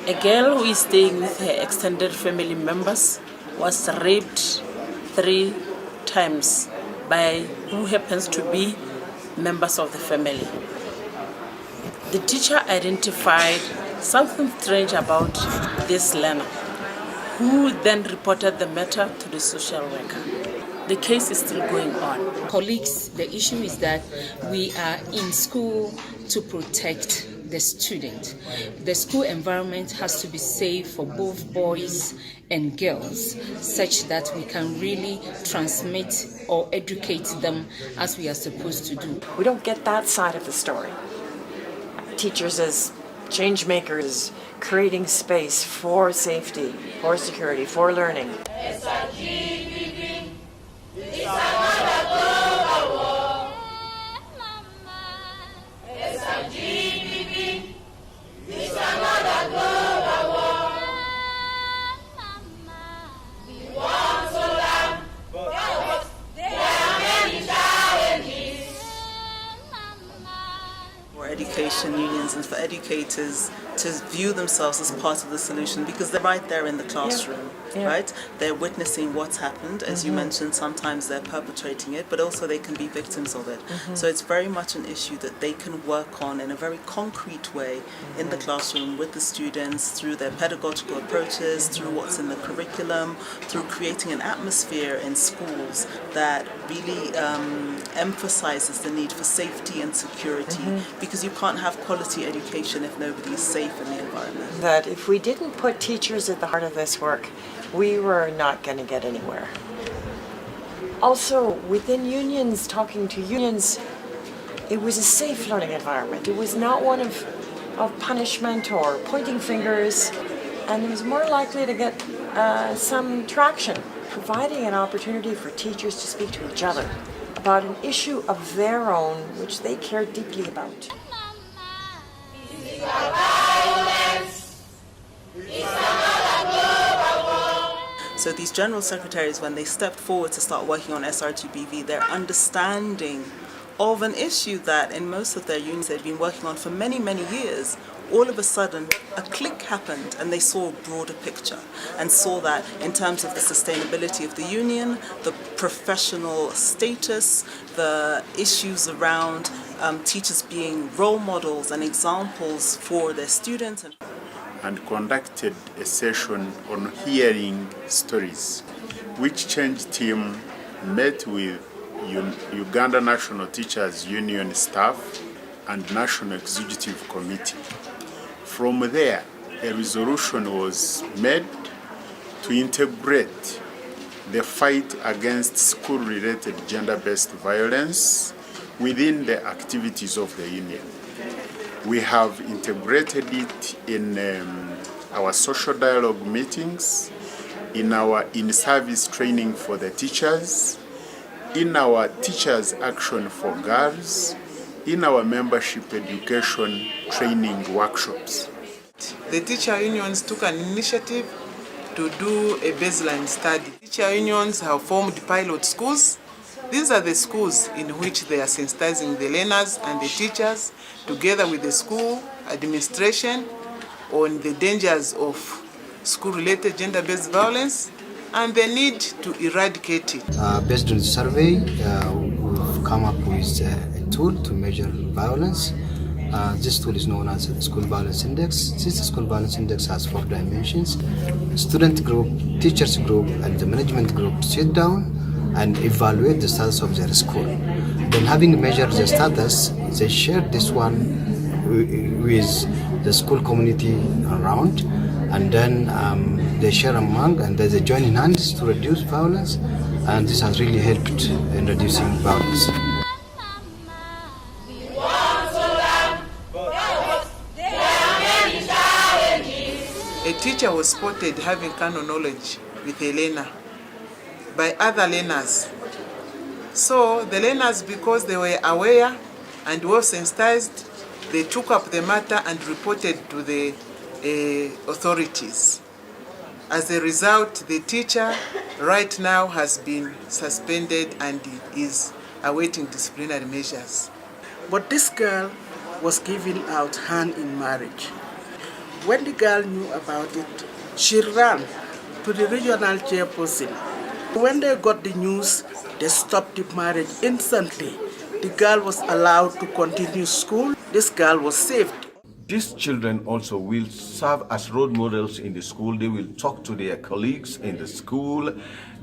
A girl who is staying with her extended family members was raped 3 times by who happens to be members of the family. The teacher identified something strange about this learner, who then reported the matter to the social worker. The case is still going on. Colleagues, the issue is that we are in school to protect the student. The school environment has to be safe for both boys and girls, such that we can really transmit or educate them as we are supposed to do. We don't get that side of the story. Teachers as change makers, creating space for safety, for security, for learning. Education unions and for educators to view themselves as part of the solution, because they're right there in the classroom, right? They're witnessing what's happened. As you mentioned, sometimes they're perpetrating it, but also they can be victims of it. So it's very much an issue that they can work on in a very concrete way in the classroom with the students, through their pedagogical approaches, through what's in the curriculum, through creating an atmosphere in schools that really emphasizes the need for safety and security, because you can't have quality education if nobody is safe in the environment. That if we didn't put teachers at the heart of this work, we were not going to get anywhere. Also, within unions, talking to unions, it was a safe learning environment. It was not one of punishment or pointing fingers, and it was more likely to get some traction, providing an opportunity for teachers to speak to each other about an issue of their own, which they care deeply about. So these general secretaries, when they stepped forward to start working on SR2BV, their understanding of an issue that in most of their unions they'd been working on for many, many years, all of a sudden a click happened and they saw a broader picture and saw that in terms of the sustainability of the union, the professional status, the issues around teachers being role models and examples for their students. And conducted a session on hearing stories, which change team met with Uganda National Teachers Union staff and National Executive Committee. From there, a resolution was made to integrate the fight against school-related gender-based violence within the activities of the union. We have integrated it in our social dialogue meetings, in our in-service training for the teachers, in our Teachers Action for Girls, in our membership education training workshops. The teacher unions took an initiative to do a baseline study. Teacher unions have formed pilot schools. These are the schools in which they are sensitizing the learners and the teachers, together with the school administration, on the dangers of school-related gender-based violence and the need to eradicate it. Based on the survey, we've come up with a tool to measure violence. This tool is known as the School Violence Index. This School Violence Index has 4 dimensions. Student group, teachers group, and the management group sit down and evaluate the status of their school. Then, having measured the status, they share this one with the school community around, and then they share among, and they join in hands to reduce violence, and this has really helped in reducing violence. A teacher was spotted having carnal knowledge with a learner by other learners. So the learners, because they were aware and well sensitized, they took up the matter and reported to the authorities. As a result, the teacher right now has been suspended and is awaiting disciplinary measures. But this girl was given out hand in marriage. When the girl knew about it, she ran to the regional chairperson. When they got the news, they stopped the marriage instantly. The girl was allowed to continue school. This girl was saved. These children also will serve as role models in the school. They will talk to their colleagues in the school.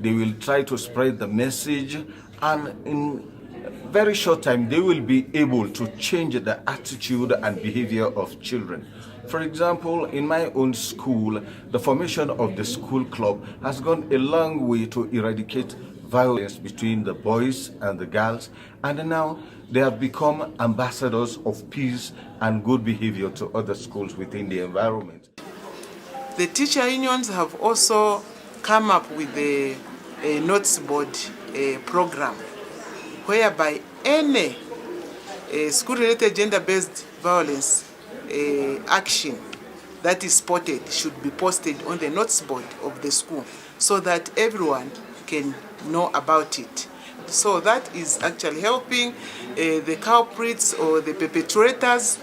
They will try to spread the message. And in a very short time, they will be able to change the attitude and behavior of children. For example, in my own school, the formation of the school club has gone a long way to eradicate violence between the boys and the girls, and now they have become ambassadors of peace and good behavior to other schools within the environment. The teacher unions have also come up with a notice board program whereby any school-related gender-based violence action that is spotted should be posted on the notice board of the school so that everyone can know about it. So that is actually helping the culprits or the perpetrators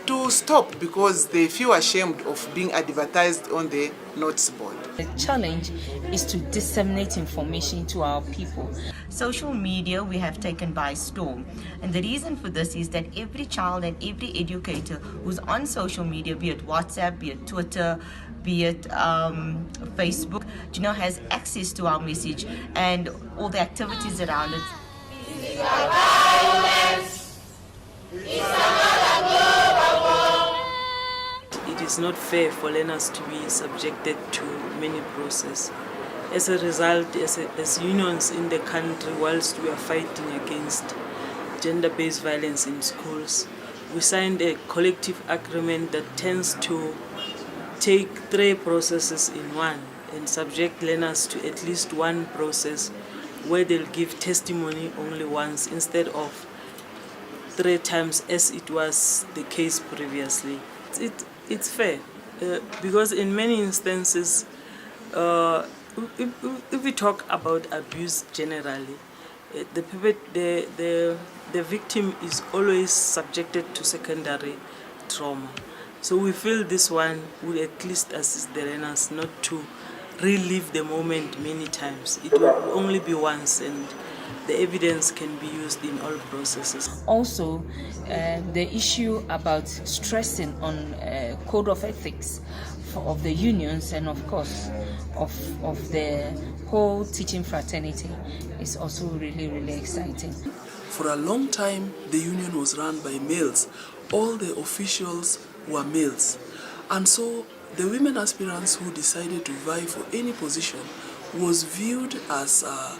to stop because they feel ashamed of being advertised on the notice board. The challenge is to disseminate information to our people. Social media we have taken by storm, and the reason for this is that every child and every educator who's on social media, be it WhatsApp, be it Twitter, be it Facebook, has access to our message and all the activities around it. It is not fair for learners to be subjected to many processes. As a result, as unions in the country, whilst we are fighting against gender-based violence in schools, we signed a collective agreement that tends to take 3 processes in one and subject learners to at least one process where they'll give testimony only once instead of 3 times as it was the case previously. It's fair because in many instances, if we talk about abuse generally, the victim is always subjected to secondary trauma. So we feel this one will at least assist the learners not to relive the moment many times. It will only be once, and the evidence can be used in all processes. Also, the issue about stressing on code of ethics of the unions and of course of the whole teaching fraternity is also really, really exciting. For a long time, the union was run by males. All the officials were males. And so the women aspirants who decided to vie for any position was viewed as a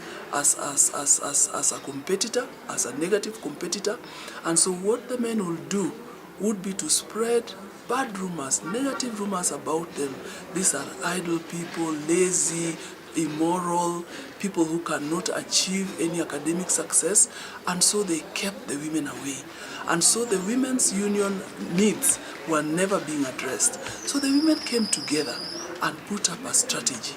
competitor, as a negative competitor. And so what the men will do would be to spread bad rumors, negative rumors about them. These are idle people, lazy, immoral, people who cannot achieve any academic success, and so they kept the women away. And so the women's union needs were never being addressed. So the women came together and put up a strategy.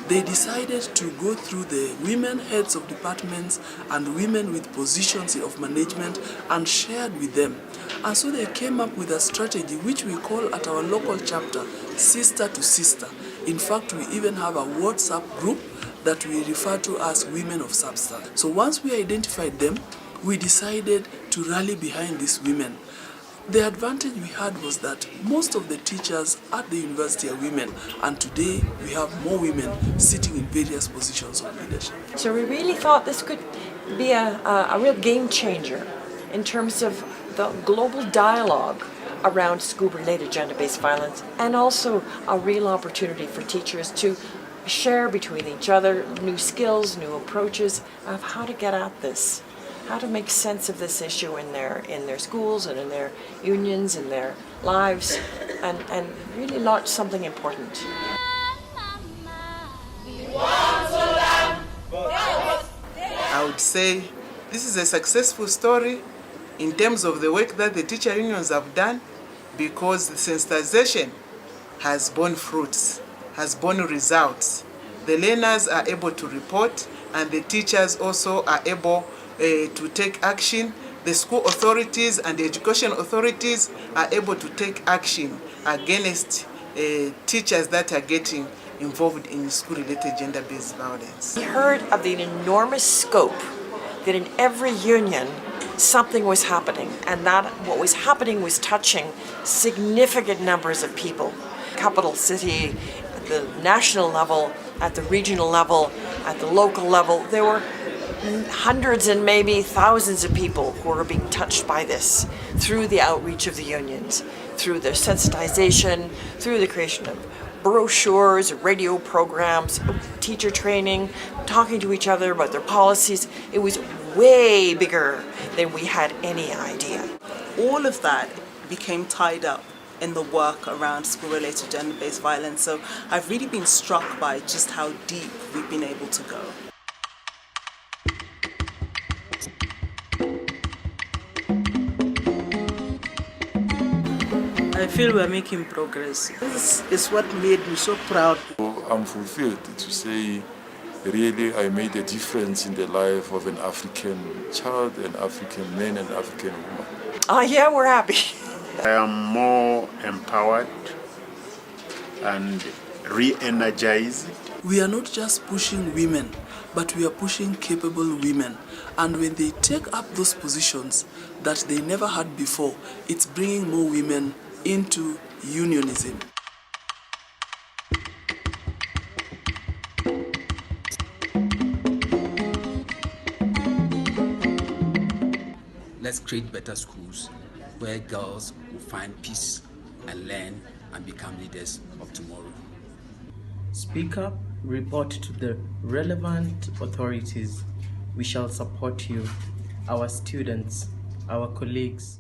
They decided to go through the women heads of departments and women with positions of management and shared with them. And so they came up with a strategy which we call at our local chapter, Sister to Sister. In fact, we even have a WhatsApp group that we refer to as Women of Substance. So once we identified them, we decided to rally behind these women. The advantage we had was that most of the teachers at the university are women, and today we have more women sitting in various positions of leadership. So we really thought this could be a real game changer in terms of the global dialogue around school-related gender-based violence, and also a real opportunity for teachers to share between each other new skills, new approaches of how to get at this, how to make sense of this issue in their schools and in their unions, in their lives, and really launch something important. I would say This is a successful story in terms of the work that the teacher unions have done, because the sensitization has borne fruits, has borne results. The learners are able to report, and the teachers also are able to take action. The school authorities and the education authorities are able to take action against teachers that are getting involved in school-related gender-based violence. We heard of the enormous scope that in every union something was happening, and that what was happening was touching significant numbers of people. Capital city, at the national level, at the regional level, at the local level, there were hundreds and maybe thousands of people who were being touched by this through the outreach of the unions, through their sensitization, through the creation of brochures, radio programs, teacher training, talking to each other about their policies. It was way bigger than we had any idea. All of that became tied up in the work around school-related gender-based violence. So I've really been struck by just how deep we've been able to go. I feel we're making progress. This is what made me so proud. I'm fulfilled to say, really, I made a difference in the life of an African child, an African man, and African woman. Yeah, we're happy. I am more empowered and re-energized. We are not just pushing women, but we are pushing capable women. And when they take up those positions that they never had before, it's bringing more women into unionism. Let's create better schools where girls will find peace and learn and become leaders of tomorrow. Speak up, report to the relevant authorities. We shall support you, our students, our colleagues.